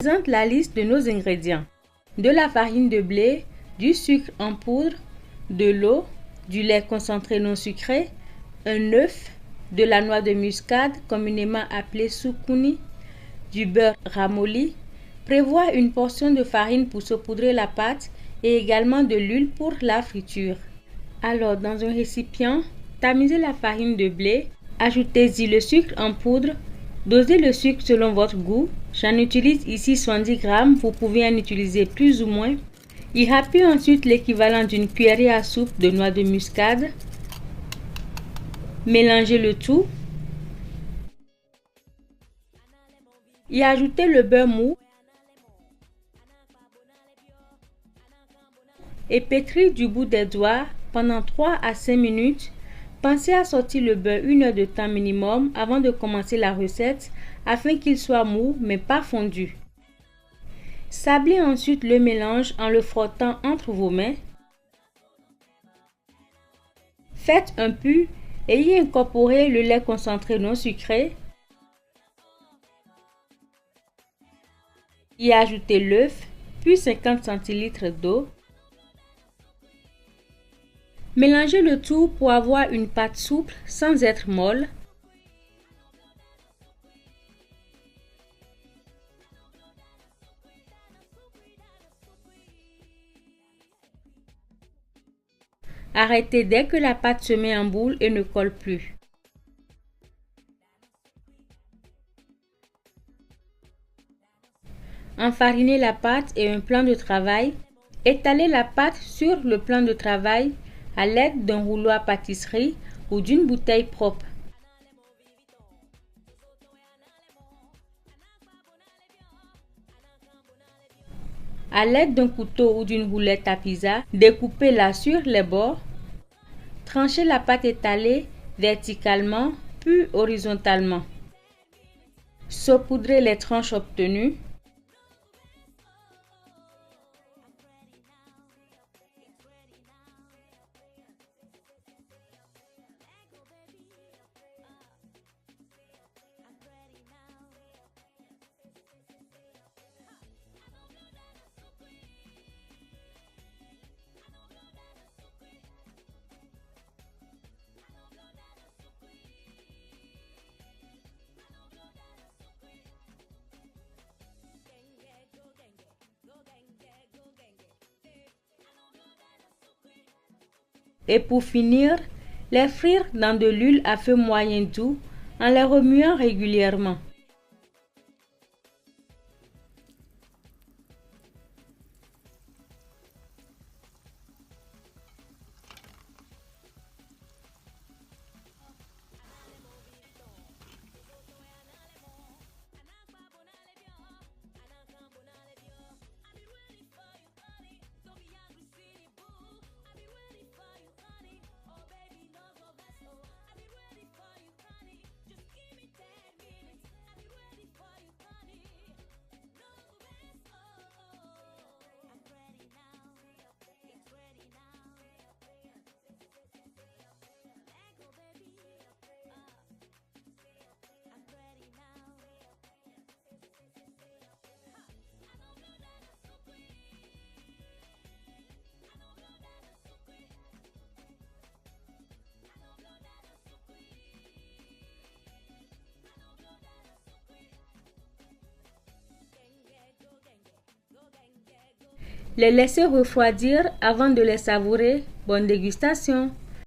Présente la liste de nos ingrédients. De la farine de blé, du sucre en poudre, de l'eau, du lait concentré non sucré, un œuf, de la noix de muscade communément appelée soukouni, du beurre ramolli. Prévoit une portion de farine pour saupoudrer la pâte et également de l'huile pour la friture. Alors, dans un récipient, tamisez la farine de blé, ajoutez-y le sucre en poudre, dosez le sucre selon votre goût. J'en utilise ici 70 g, vous pouvez en utiliser plus ou moins. Y râpez ensuite l'équivalent d'une cuillerée à soupe de noix de muscade. Mélangez le tout. Y ajoutez le beurre mou et pétrir du bout des doigts pendant 3 à 5 minutes. Pensez à sortir le beurre 1 heure de temps minimum avant de commencer la recette afin qu'il soit mou mais pas fondu. Sablez ensuite le mélange en le frottant entre vos mains. Faites un pu et y incorporez le lait concentré non sucré. Y ajoutez l'œuf, puis 50 cl d'eau. Mélangez le tout pour avoir une pâte souple sans être molle. Arrêtez dès que la pâte se met en boule et ne colle plus. Enfarinez la pâte et un plan de travail. Étalez la pâte sur le plan de travail à l'aide d'un rouleau à pâtisserie ou d'une bouteille propre. À l'aide d'un couteau ou d'une roulette à pizza, découpez-la sur les bords. Tranchez la pâte étalée verticalement puis horizontalement. Saupoudrez les tranches obtenues. Et pour finir, les frire dans de l'huile à feu moyen doux en les remuant régulièrement. Les laisser refroidir avant de les savourer. Bonne dégustation!